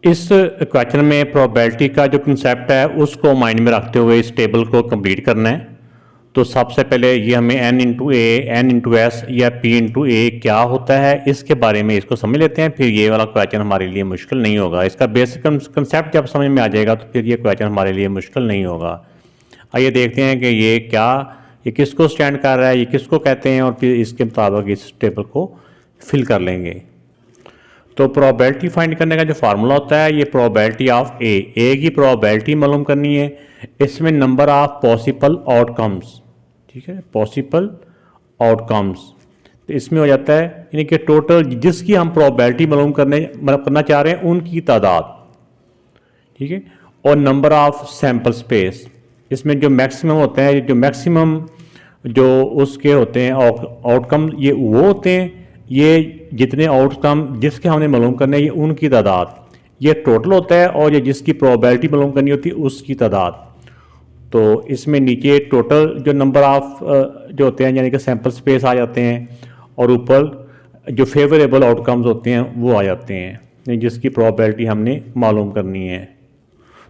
इस क्वेश्चन में प्रोबेबिलिटी का जो कंसेप्ट है उसको माइंड में रखते हुए इस टेबल को कंप्लीट करना है। तो सबसे पहले ये हमें n इंटू ए, एन इंटू एस या p इंटू ए क्या होता है इसके बारे में इसको समझ लेते हैं, फिर ये वाला क्वेश्चन हमारे लिए मुश्किल नहीं होगा। इसका बेसिक कंसेप्ट जब समझ में आ जाएगा तो फिर ये क्वेश्चन हमारे लिए मुश्किल नहीं होगा। आइए देखते हैं कि ये किसको स्टैंड कर रहा है, ये किसको कहते हैं, और फिर इसके मुताबिक इस टेबल को फिल कर लेंगे। तो प्रोबेबिलिटी फाइंड करने का जो फार्मूला होता है, ये प्रोबेबिलिटी ऑफ ए की प्रोबेबिलिटी मालूम करनी है। इसमें नंबर ऑफ पॉसिबल आउटकम्स, ठीक है, पॉसिबल आउटकम्स, तो इसमें हो जाता है यानी कि टोटल जिसकी हम प्रोबेबिलिटी मालूम करना चाह रहे हैं उनकी तादाद, ठीक है, और नंबर ऑफ सैंपल स्पेस। इसमें जो मैक्सिमम होते हैं, जो मैक्सिमम जो उसके होते हैं आउटकम, ये वो होते हैं, ये जितने आउटकम जिसके हमने मालूम करने ये उनकी तादाद, ये टोटल होता है, और ये जिसकी प्रोबेबिलिटी मालूम करनी होती है उसकी तादाद। तो इसमें नीचे टोटल जो नंबर ऑफ जो होते हैं यानी कि सैंपल स्पेस आ जाते हैं, और ऊपर जो फेवरेबल आउटकम्स होते हैं वो आ जाते हैं जिसकी प्रोबेबिलिटी हमने मालूम करनी है।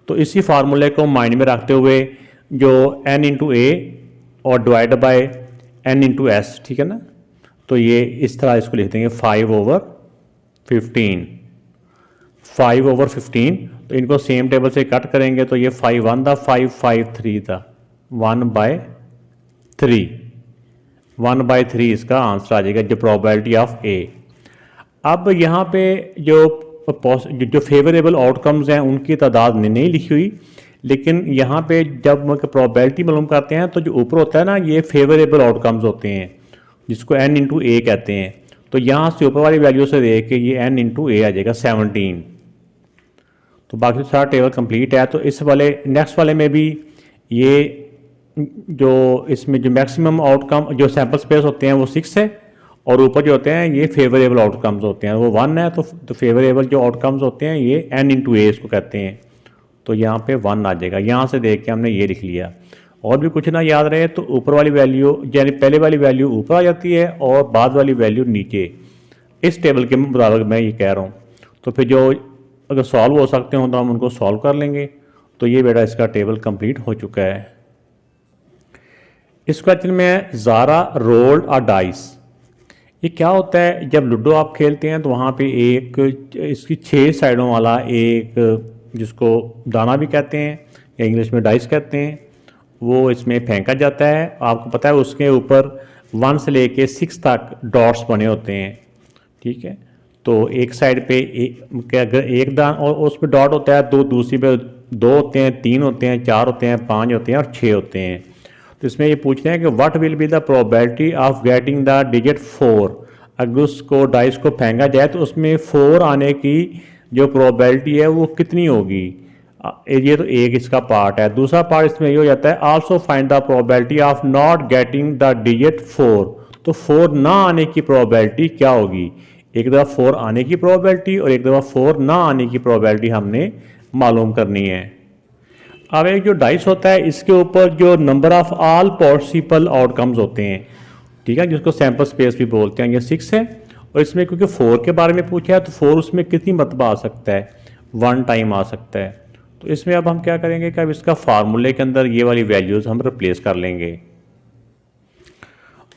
तो इसी फार्मूले को माइंड में रखते हुए जो n इंटू ए और divide by n into S, ठीक है ना, तो ये इस तरह इसको लिख देंगे 5/15, 5/15। तो इनको सेम टेबल से कट करेंगे तो ये 5 1 था, 5 5 3 था, 1/3, 1/3 इसका आंसर आ जाएगा, जो प्रोबेबिलिटी ऑफ ए। अब यहाँ पे जो फेवरेबल आउटकम्स हैं उनकी तादाद नहीं लिखी हुई, लेकिन यहाँ पे जब प्रोबेबिलिटी मालूम करते हैं तो जो ऊपर होता है ना, ये फेवरेबल आउटकम्स होते हैं जिसको n इंटू ए कहते हैं। तो यहाँ से ऊपर वाली वैल्यू से देख के ये n इंटू ए आ जाएगा 17। तो बाकी सारा टेबल कंप्लीट है। तो इस वाले नेक्स्ट वाले में भी ये जो इसमें जो मैक्सिमम आउटकम जो सैंपल स्पेस होते हैं वो 6 है, और ऊपर जो होते हैं ये फेवरेबल आउटकम्स होते हैं वो 1 है। तो फेवरेबल जो आउटकम्स होते हैं ये n इंटू ए इसको कहते हैं। तो यहाँ पे 1 आ जाएगा, यहाँ से देख के हमने ये लिख लिया। और भी कुछ ना याद रहे तो ऊपर वाली वैल्यू यानी पहले वाली वैल्यू ऊपर आ जाती है और बाद वाली वैल्यू नीचे, इस टेबल के मुताबिक मैं ये कह रहा हूँ। तो फिर जो अगर सॉल्व हो सकते हो तो हम उनको सॉल्व कर लेंगे। तो ये बेटा इसका टेबल कंप्लीट हो चुका है। इस क्वेश्चन में ज़ारा रोल्ड अ डाइस, ये क्या होता है? जब लूडो आप खेलते हैं तो वहाँ पे एक इसकी 6 साइडों वाला एक, जिसको दाना भी कहते हैं या इंग्लिश में डाइस कहते हैं, वो इसमें फेंका जाता है। आपको पता है उसके ऊपर 1 से लेके 6 तक डॉट्स बने होते हैं, ठीक है। तो एक साइड पे अगर एक दान और उस पर डॉट होता है, तो दूसरी पे 2 होते हैं, 3 होते हैं, 4 होते हैं, 5 होते हैं और 6 होते हैं। तो इसमें ये पूछते हैं कि what will be the probability of getting the digit 4। अगर उसको डाइस को फेंका जाए तो उसमें 4 आने की जो प्रोबेबिलिटी है वो कितनी होगी। ये तो एक इसका पार्ट है। दूसरा पार्ट इसमें ये हो जाता है also find the probability of not getting the digit 4। तो 4 ना आने की प्रोबेबिलिटी क्या होगी। एक दफ़ा 4 आने की प्रोबेबिलिटी और एक दफ़ा 4 ना आने की प्रोबेबिलिटी हमने मालूम करनी है। अब एक जो डाइस होता है इसके ऊपर जो number of all possible outcomes होते हैं, ठीक है, जिसको सैंपल स्पेस भी बोलते हैं, ये 6 है। और इसमें क्योंकि 4 के बारे में पूछा है तो 4 उसमें कितनी मरतबा आ सकता है, 1 टाइम आ सकता है। तो इसमें अब हम क्या करेंगे कि अब इसका फार्मूले के अंदर ये वाली वैल्यूज़ हम रिप्लेस कर लेंगे।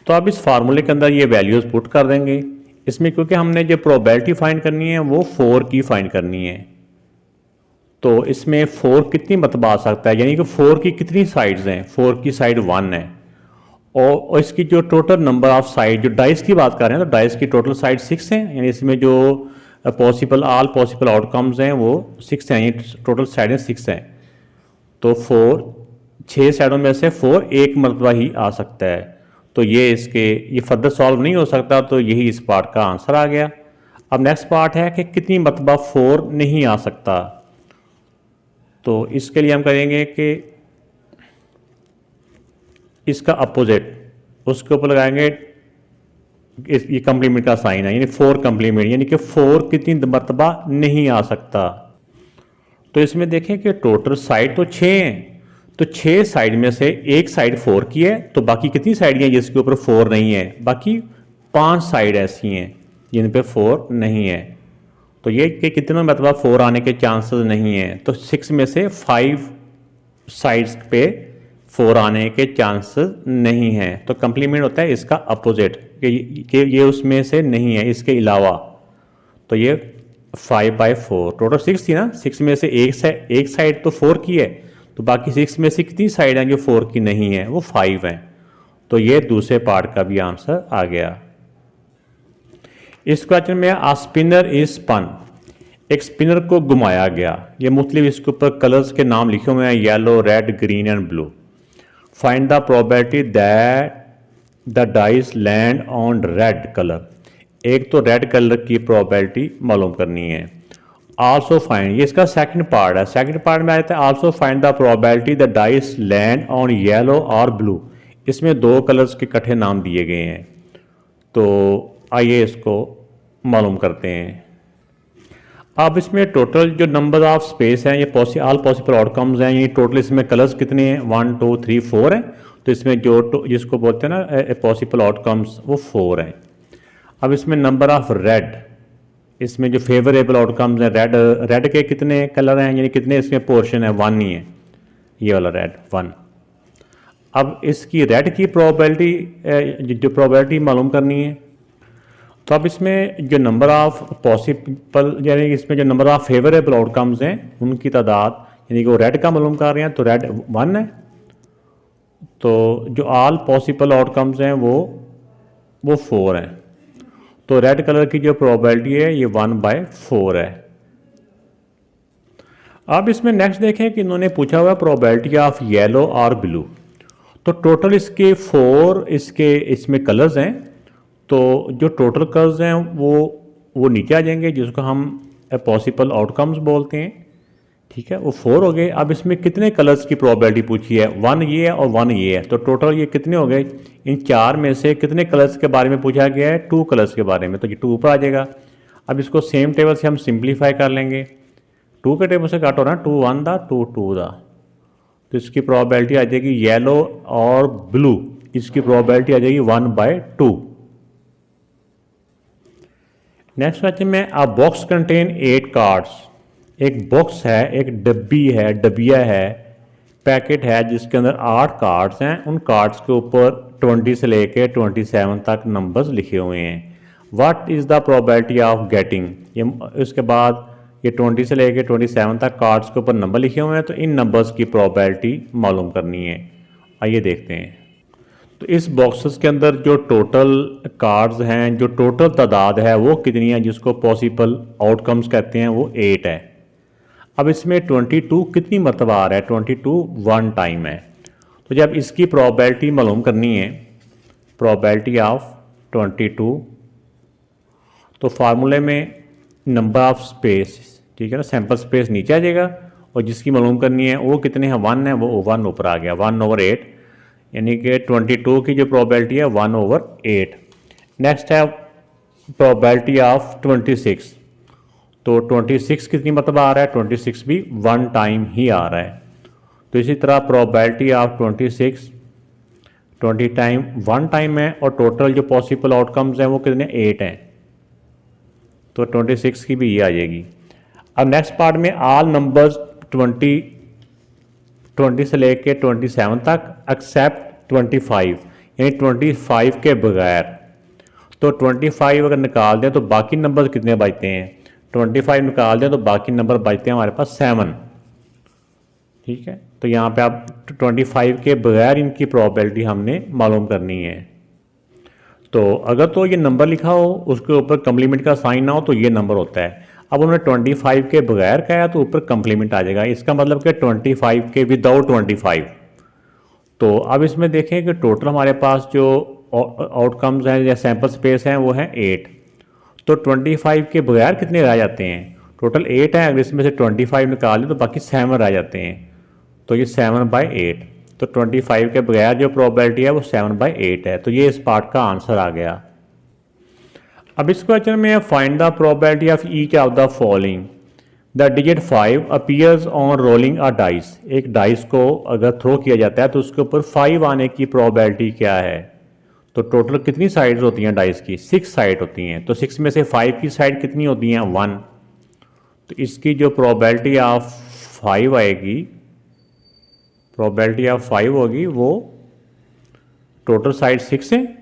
तो अब इस फार्मूले के अंदर ये वैल्यूज़ पुट कर देंगे। इसमें क्योंकि हमने जो प्रोबेबिलिटी फाइंड करनी है वो 4 की फाइंड करनी है, तो इसमें 4 कितनी मरतबा आ सकता है, यानी कि 4 की कितनी साइड्स हैं। 4 की साइड 1 है, और इसकी जो टोटल नंबर ऑफ साइड, जो डाइस की बात कर रहे हैं तो डाइस की टोटल साइड 6 हैं, यानी इसमें जो ऑल पॉसिबल आउटकम्स हैं वो 6 हैं, टोटल साइडें 6 हैं। तो 6 साइडों में से 4 एक मरतबा ही आ सकता है। तो ये फर्दर सॉल्व नहीं हो सकता, तो यही इस पार्ट का आंसर आ गया। अब नेक्स्ट पार्ट है कि कितनी मरतबा 4 नहीं आ सकता। तो इसके लिए हम करेंगे कि इसका अपोजिट उसके ऊपर लगाएंगे, ये कम्प्लीमेंट का साइन है, यानी 4 कम्प्लीमेंट, यानी कि 4 कितनी मरतबा नहीं आ सकता। तो इसमें देखें कि टोटल साइड तो 6 हैं, तो 6 साइड में से एक साइड 4 की है, तो बाकी कितनी साइड हैं जिसके ऊपर 4 नहीं है। बाकी 5 साइड ऐसी हैं जिन पे 4 नहीं है। तो ये कि कितने मतलब 4 आने के चांसेस नहीं हैं, तो 6 में से 5 साइड्स पे 4 आने के चांसेस नहीं हैं। तो कंप्लीमेंट होता है इसका अपोजिट कि ये उसमें से नहीं है, इसके अलावा। तो ये 5/4 टोटल 6 थी ना, 6 में से एक साइड तो 4 की है, तो बाकी 6 में से कितनी साइड हैं जो 4 की नहीं है, वो 5 हैं। तो ये दूसरे पार्ट का भी आंसर आ गया। इस क्वेश्चन में आ स्पिनर इज स्पन, एक स्पिनर को घुमाया गया। ये मुख्तलिफ इसके ऊपर कलर्स के नाम लिखे हुए हैं, yellow, red, green and blue. Find the probability that the dice land on red colour. एक तो रेड कलर की प्रोबेबिलिटी मालूम करनी है। आल्सो फाइंड, ये इसका सेकंड पार्ट है। सेकंड पार्ट में आता है also find the probability the dice land on yellow और ब्लू। इसमें 2 कलर्स के इकट्ठे नाम दिए गए हैं, तो आइए इसको मालूम करते हैं। अब इसमें टोटल जो नंबर ऑफ स्पेस हैं, ये ऑल पॉसिबल आउटकम्स हैं, ये टोटल इसमें कलर्स कितने हैं, 1 2 3 4 हैं। तो इसमें जो जिसको बोलते हैं ना पॉसिबल आउटकम्स, वो 4 हैं। अब इसमें नंबर ऑफ रेड, इसमें जो फेवरेबल आउटकम्स हैं, रेड के कितने कलर हैं, यानी कितने इसमें पोर्शन है, 1 ही है, ये वाला रेड 1। अब इसकी रेड की प्रोबेबिलिटी जो प्रोबेबिलिटी मालूम करनी है, तो अब इसमें जो नंबर ऑफ पॉसिबल यानी इसमें जो नंबर ऑफ फेवरेबल आउटकम्स हैं उनकी तादाद, यानी कि वो रेड का मालूम कर रहे हैं, तो रेड 1 है। तो जो ऑल पॉसिबल आउटकम्स हैं वो 4 हैं। तो रेड कलर की जो प्रोबेबिलिटी है ये 1/4 है। अब इसमें नेक्स्ट देखें कि इन्होंने पूछा हुआ प्रोबेबिलिटी ऑफ येलो और ब्लू। तो टोटल इसके 4 इसमें कलर्स हैं, तो जो टोटल कलर्स हैं वो नीचे आ जाएंगे, जिसको हम पॉसिबल आउटकम्स बोलते हैं। ठीक है, वो 4 हो गए। अब इसमें कितने कलर्स की प्रोबेबिलिटी पूछी है, 1 ये है और 1 ये है, तो टोटल ये कितने हो गए। इन 4 में से कितने कलर्स के बारे में पूछा गया है, 2 कलर्स के बारे में, तो ये 2 ऊपर आ जाएगा। अब इसको सेम टेबल से हम सिंप्लीफाई कर लेंगे। 2 के टेबल से काटो ना, 2 1 दा 2 2 दा, तो इसकी प्रोबेबिलिटी आ जाएगी येलो और ब्लू, इसकी प्रोबेबिलिटी आ जाएगी 1/2। नेक्स्ट क्वेश्चन में अ बॉक्स कंटेन 8 कार्ड्स। एक बॉक्स है, एक डब्बी है, डबिया है, पैकेट है जिसके अंदर 8 कार्ड्स हैं। उन कार्ड्स के ऊपर 20 से लेके 27 तक नंबर्स लिखे हुए हैं। What is the probability of getting, ये उसके बाद ये 20 से लेके 27 तक कार्ड्स के ऊपर नंबर लिखे हुए हैं, तो इन नंबर्स की प्रोबेबिलिटी मालूम करनी है। आइए देखते हैं। तो इस बॉक्सेस के अंदर जो टोटल कार्ड्स हैं, जो टोटल तादाद है वो कितनी है, जिसको पॉसिबल आउटकम्स कहते हैं, वो 8 है। अब इसमें 22 कितनी मरतबा आ रहा है, 22 1 टाइम है। तो जब इसकी प्रोबेबिलिटी मालूम करनी है, प्रोबेबिलिटी ऑफ 22, तो फार्मूले में नंबर ऑफ स्पेस, ठीक है ना, सैंपल स्पेस नीचे आ जाएगा, और जिसकी मालूम करनी है वो कितने हैं, 1 है, वो 1 ऊपर आ गया, 1/8, यानी कि 22 की जो प्रोबेबिलिटी है 1/8। नेक्स्ट है प्रोबेबिलिटी ऑफ 26, तो 26 कितनी मरतबा आ रहा है, 26 भी 1 टाइम ही आ रहा है। तो इसी तरह प्रोबेबिलिटी ऑफ 26 20 टाइम 1 टाइम है, और टोटल जो पॉसिबल आउटकम्स हैं वो कितने 8 हैं, तो 26 की भी ये आ जाएगी। अब नेक्स्ट पार्ट में ऑल नंबर्स 20 से लेके 27 तक एक्सेप्ट 25, यानी 25 के बगैर। तो 25 अगर निकाल दें तो बाकी नंबर कितने बचते हैं, 25 निकाल दें तो बाकी नंबर बचते हैं हमारे पास 7। ठीक है, तो यहाँ पे आप 25 के बगैर इनकी प्रोबेबिलिटी हमने मालूम करनी है। तो अगर तो ये नंबर लिखा हो उसके ऊपर कम्प्लीमेंट का साइन ना हो तो ये नंबर होता है। अब उन्होंने 25 के बगैर कहा तो ऊपर कम्प्लीमेंट आ जाएगा, इसका मतलब कि 25 के विदाउट 25। तो अब इसमें देखें कि टोटल हमारे पास जो आउटकम्स हैं या सैंपल स्पेस हैं वो हैं 8। तो 25 के बगैर कितने रह जाते हैं, टोटल 8 हैं, अगर इसमें से 25 निकाल लें तो बाकी 7 रह जाते हैं, तो ये 7/8। तो 25 के बगैर जो प्रोबेबिलिटी है वो 7/8 है। तो ये इस पार्ट का आंसर आ गया। अब इस क्वेश्चन में find the probability of each of the following. The digit 5 appears on rolling a dice. एक डाइस को अगर थ्रो किया जाता है तो उसके ऊपर 5 आने की प्रोबेबिलिटी क्या है। तो टोटल कितनी साइड्स होती हैं डाइस की, 6 साइड होती हैं। तो 6 में से 5 की साइड कितनी होती हैं, 1। तो इसकी जो प्रोबेबिलिटी ऑफ 5 आएगी, प्रोबेबिलिटी ऑफ 5 होगी वो टोटल साइड 6 है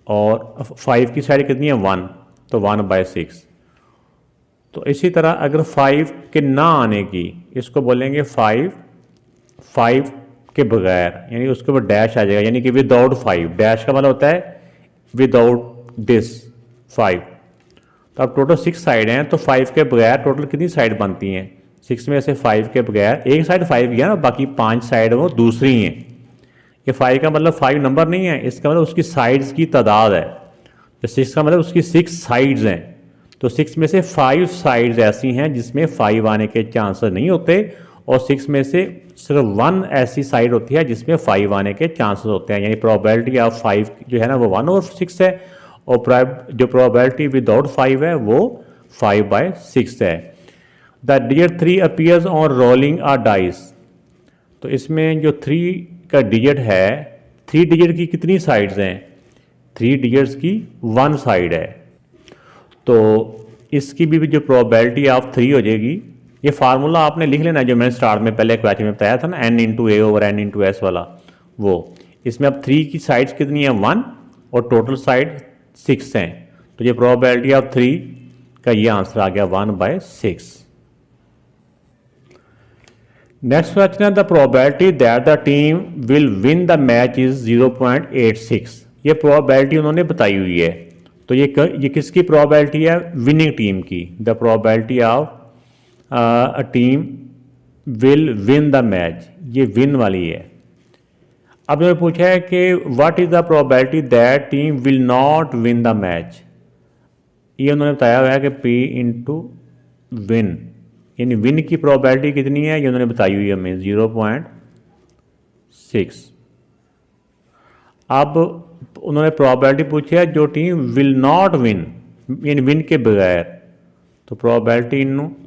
और 5 की साइड कितनी है 1, तो 1/6। तो इसी तरह अगर 5 के ना आने की, इसको बोलेंगे 5 के बगैर, यानी उसके ऊपर डैश आ जाएगा, यानी कि विदाउट 5। डैश का मतलब होता है विदाउट दिस 5। तो अब टोटल 6 साइड हैं, तो 5 के बगैर टोटल कितनी साइड बनती हैं? 6 में से 5 के बगैर एक साइड 5 गया ना, बाकी 5 साइड वो दूसरी हैं। ये 5 का मतलब 5 नंबर नहीं है, इसका मतलब उसकी साइड्स की तादाद है। तो 6 का मतलब उसकी 6 साइड्स हैं। तो 6 में से 5 साइड्स ऐसी हैं जिसमें 5 आने के चांसेस नहीं होते, और 6 में से सिर्फ 1 ऐसी साइड होती है जिसमें 5 आने के चांसेस होते हैं। यानी प्रोबेबिलिटी ऑफ 5 जो है ना वो 1/6 है, और जो प्रोबेबिलिटी विदाउट 5 है वो 5/6 है। The digit 3 appears on rolling a dice. तो इसमें जो 3 का डिजिट है, 3 डिजिट की कितनी साइड्स हैं? 3 डिजिट्स की 1 साइड है। तो इसकी भी जो प्रोबेबिलिटी ऑफ 3 हो जाएगी, ये फार्मूला आपने लिख लेना जो मैंने स्टार्ट में पहले क्वेश्चन में बताया था ना, n/a/n/s वाला, वो। इसमें अब 3 की साइड्स कितनी है 1 और टोटल साइड 6 हैं, तो ये प्रोबेबिलिटी ऑफ 3 का ये आंसर आ गया 1/6। नेक्स्ट क्वेश्चन है the probability that the team will win the match is 0.86। ये प्रोबेबिलिटी उन्होंने बताई हुई है। तो ये किसकी प्रोबेबिलिटी है? विनिंग टीम की। The probability of a team will win the match, ये विन वाली है। अब उन्होंने पूछा है कि what is the probability that team will not win the match. ये उन्होंने बताया हुआ है कि P इंटू विन, यानी विन की प्रोबेबिलिटी कितनी है ये उन्होंने बताई हुई है हमें 0.6। अब उन्होंने प्रोबेबिलिटी पूछी है जो टीम विल नॉट विन, यानी विन के बगैर। तो प्रोबेबिलिटी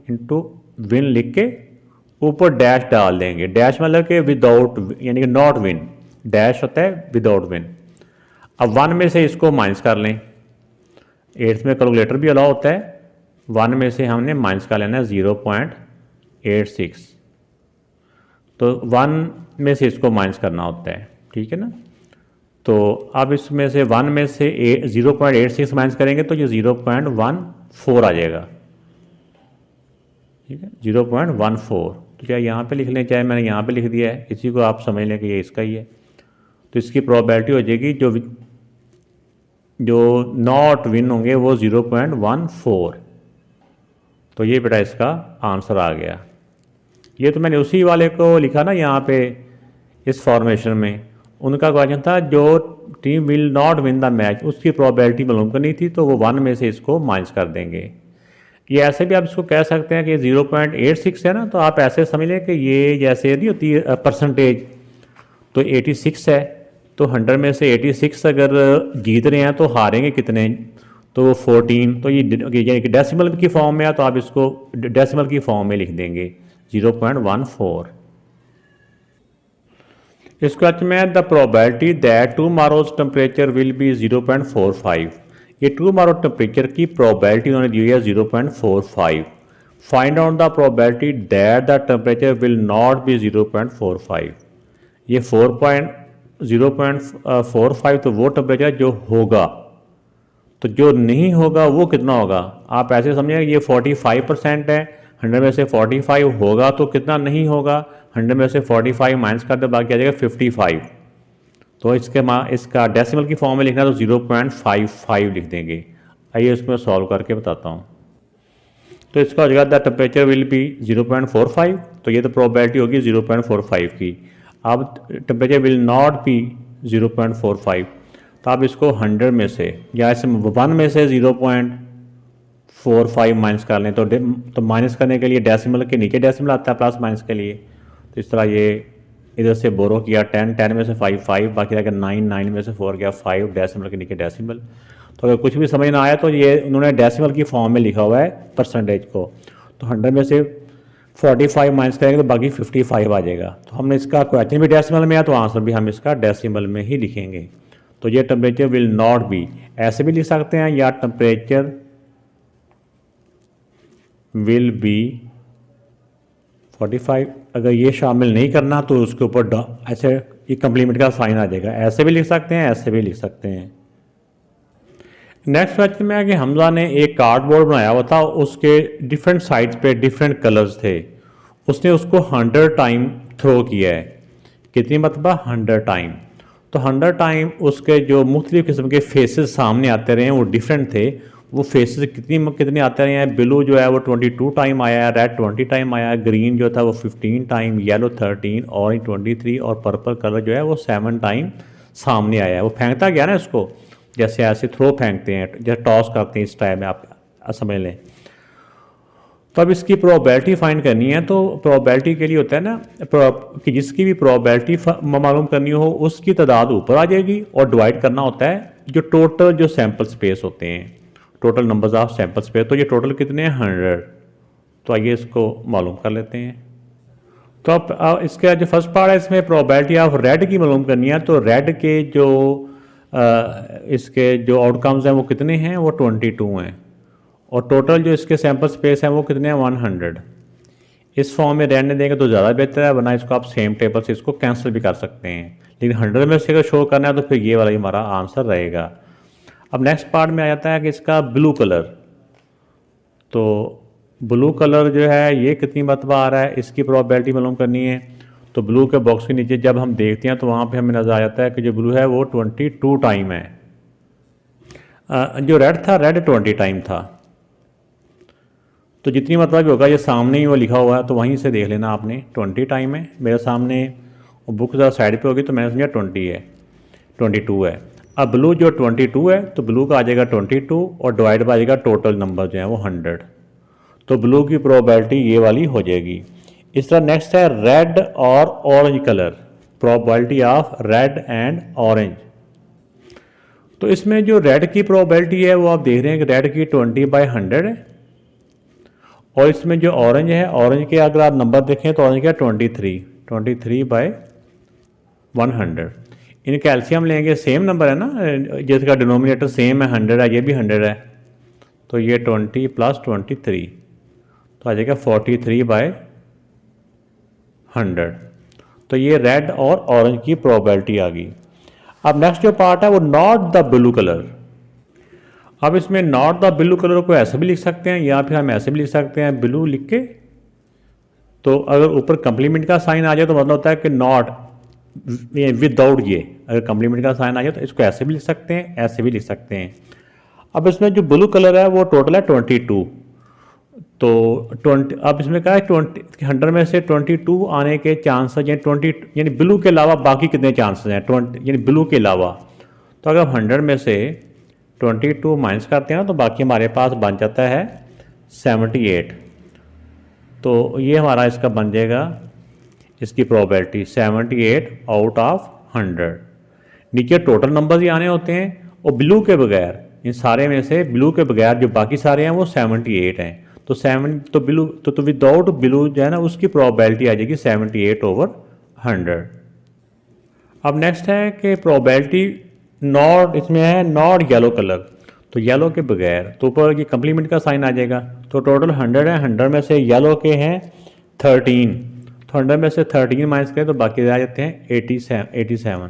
इंटू विन लिख के ऊपर डैश डाल देंगे। डैश मतलब कि विदाउट, यानी कि नॉट विन, डैश होता है विदाउट विन। अब 1 में से इसको माइनस कर लें, 8th में कैलकुलेटर भी अलाउ होता है। 1 में से हमने माइनस का लेना है 0.86, तो 1 में से इसको माइनस करना होता है, ठीक है ना। तो अब इसमें से 1 में से 0.86 माइनस करेंगे तो ये 0.14 आ जाएगा, ठीक है, 0.14। तो चाहे यहाँ पे लिख लें चाहे मैंने यहाँ पे लिख दिया है, इसी को आप समझ लें कि ये इसका ही है। तो इसकी प्रोबेबिलिटी हो जाएगी जो नॉट विन होंगे वो 0.14। तो ये बेटा इसका आंसर आ गया। ये तो मैंने उसी वाले को लिखा ना यहाँ पे इस फॉर्मेशन में। उनका क्वेश्चन था जो team will not win the match, उसकी प्रोबेबिलिटी मालूम करनी थी, तो वो 1 में से इसको माइनस कर देंगे। ये ऐसे भी आप इसको कह सकते हैं कि 0.86 है ना, तो आप ऐसे समझ लें कि ये जैसे नहीं होती है परसेंटेज, तो 86 है, तो 100 में से 86 अगर जीत रहे हैं तो हारेंगे कितने, तो 14। तो ये डेसिमल की फॉर्म में है, तो आप इसको डेसिमल की फॉर्म में लिख देंगे 0.14। इस क्वेश्चन में the probability that tomorrow's temperature will be 0.45। ये टुमारो टेम्परेचर की प्रोबेबिलिटी उन्होंने दी हुई है 0.45। Find out the probability that the temperature will not be 0.45। ये 0.45 तो वो टेम्परेचर जो होगा, तो जो नहीं होगा वो कितना होगा? आप ऐसे समझिए ये 45% है, 100 में से 45 होगा तो कितना नहीं होगा? 100 में से 45 माइनस कर दे, बाकी आ जाएगा 55। तो इसका डेसिमल की फॉर्म में लिखना तो 0.55 लिख देंगे। आइए इसको मैं सॉल्व करके बताता हूँ। तो इसका हो जाएगा द टेम्परेचर विल बी 0.45, तो ये तो प्रोबेबिलिटी होगी 0.45 की। अब टेम्परेचर विल नॉट बी 0.45, तो आप इसको 100 में से या ऐसे 1 में से 0.45 माइनस कर लें, तो माइनस करने के लिए डेसिमल के नीचे डेसिमल आता है प्लस माइनस के लिए। तो इस तरह ये इधर से बोरो किया 10 में से 5 बाकी रह गया 9 में से 4 गया 5, डेसिमल के नीचे डेसिमल। तो अगर कुछ भी समझ ना आया तो ये उन्होंने डेसिमल की फॉर्म में लिखा हुआ है परसेंटेज को। तो 100 में से 45 माइनस करेंगे तो बाकी 55 आ जाएगा। तो हमने इसका क्वेश्चन भी डेसिमल में है, तो आंसर भी हम इसका डेसिमल में ही लिखेंगे। तो ये टेम्परेचर विल नॉट बी ऐसे भी लिख सकते हैं, या टेम्परेचर विल बी 45। अगर ये शामिल नहीं करना तो उसके ऊपर ऐसे ये कम्प्लीमेंट का साइन आ जाएगा। ऐसे भी लिख सकते हैं, ऐसे भी लिख सकते हैं। नेक्स्ट क्वेश्चन में है कि हमजा ने एक कार्डबोर्ड बनाया हुआ था, उसके डिफरेंट साइड्स पे डिफरेंट कलर्स थे, उसने उसको 100 टाइम थ्रो किया है। कितनी मरतबा? 100 टाइम। तो 100 टाइम उसके जो मुख्तलिफ़ किस्म के फेसेस सामने आते रहे हैं, वो डिफरेंट थे। वो फेसेस कितने आते रहे हैं? ब्लू जो है वो 22 टाइम आया है, रेड 20 टाइम आया है, ग्रीन जो था वो 15 टाइम, येलो 13, ऑरेंज 23 और पर्पल कलर जो है वो 7 टाइम सामने आया है। वो फेंकता गया ना इसको, जैसे ऐसे थ्रो फेंकते हैं, जैसे टॉस करते हैं, इस टाइम में आप समझ लें। तो अब इसकी प्रोबेबिलिटी फाइंड करनी है। तो प्रोबेबिलिटी के लिए होता है ना कि जिसकी भी प्रोबेबिलिटी मालूम करनी हो उसकी तादाद ऊपर आ जाएगी और डिवाइड करना होता है जो टोटल जो सैम्पल स्पेस होते हैं, total numbers of sample space. तो ये टोटल कितने हैं? 100। तो आइए इसको मालूम कर लेते हैं। तो अब इसका जो फर्स्ट पार्ट है, इसमें प्रोबेबिलिटी ऑफ रेड की मालूम करनी है। तो रेड के जो इसके जो आउटकम्स हैं वो कितने हैं? वो 22 हैं। और टोटल जो इसके सैम्पल स्पेस हैं वो कितने हैं? 100। इस फॉर्म में रहने देंगे तो ज़्यादा बेहतर है, वरना इसको आप सेम टेबल से इसको कैंसिल भी कर सकते हैं। लेकिन 100 में से अगर शो करना है तो फिर ये वाला हमारा आंसर रहेगा। अब नेक्स्ट पार्ट में आ जाता है कि इसका ब्लू कलर। तो ब्लू कलर जो है ये कितनी मरतबा आ रहा है, इसकी प्रोबेबिलिटी मालूम करनी है। तो ब्लू के बॉक्स के नीचे जब हम देखते हैं तो वहाँ पे हमें नज़र आ जाता है कि जो ब्लू है वो 22 टाइम है। जो रेड था, रेड 20 टाइम था। तो जितनी मरतबा भी होगा, ये सामने ही वो लिखा हुआ है तो वहीं से देख लेना आपने। 20 टाइम है मेरे सामने, बुक ज़रा साइड पे होगी तो मैंने समझा 20 है, 22 है। अब ब्लू जो 22 है तो ब्लू का आ जाएगा 22 और डिवाइड पर आ जाएगा टोटल नंबर जो है वो 100। तो ब्लू की प्रोबेबिलिटी ये वाली हो जाएगी। इस तरह नेक्स्ट है रेड और orange colour, probability of red and orange. तो इसमें जो रेड की प्रोबेबिलिटी है वो आप देख रहे हैं कि रेड की 20/100 है। और इसमें जो ऑरेंज है, ऑरेंज के अगर आप नंबर देखें तो ऑरेंज का 23/100। इनका एलसीएम लेंगे, सेम नंबर है ना, जिसका डिनोमिनेटर सेम है, 100 है, ये भी 100 है। तो ये 20 + 23 तो आ जाएगा 43/100। तो ये रेड और ऑरेंज की प्रोबेबिलिटी आ गई। अब नेक्स्ट जो पार्ट है वो नॉट द ब्लू कलर। अब इसमें नॉट द ब्लू कलर को ऐसे भी लिख सकते हैं या फिर हम ऐसे भी लिख सकते हैं ब्लू लिख के। तो अगर ऊपर कम्प्लीमेंट का साइन आ जाए तो मतलब होता है कि नॉट विदाउट ये, अगर कम्प्लीमेंट का साइन आ जाए तो इसको ऐसे भी लिख सकते हैं, ऐसे भी लिख सकते हैं। अब इसमें जो ब्लू कलर है वो टोटल है 22। तो 20, अब इसमें क्या है 100 में से 22 आने के चांसेस, यानी 20 यानी ब्लू के अलावा बाकी कितने चांसेस हैं 20, यानी ब्लू के अलावा। तो अगर 100 में से 22 माइनस करते हैं ना तो बाकी हमारे पास बन जाता है 78। तो ये हमारा इसका बन जाएगा, इसकी प्रोबेबिलिटी 78 आउट ऑफ 100। नीचे टोटल नंबर्स ही आने होते हैं और ब्लू के बगैर, इन सारे में से ब्लू के बगैर जो बाकी सारे हैं वो 78 हैं। तो 7 तो ब्लू तो विदाउट ब्लू जो है ना उसकी प्रोबेबिलिटी आ जाएगी 78/100। अब नेक्स्ट है कि प्रोबेबिलिटी नॉट, इसमें है नॉट येलो कलर। तो येलो के बगैर, तो ऊपर ये कम्प्लीमेंट का साइन आ जाएगा। तो टोटल 100 है, 100 में से येलो के हैं 13। तो 100 में से 13 माइनस करें तो बाकी आ जाते हैं 87।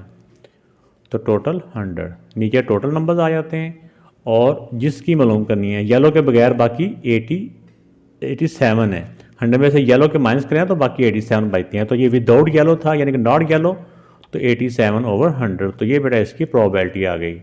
तो टोटल 100, नीचे टोटल नंबर्स आ जाते हैं और जिसकी मालूम करनी है येलो के बगैर बाकी 87 है। 100 में से येलो के माइनस करें तो बाकी 87 बचती हैं। तो ये विदाउट येलो था यानी कि नॉट येलो, तो 87/100। तो ये बेटा इसकी प्रोबेबिलिटी आ गई।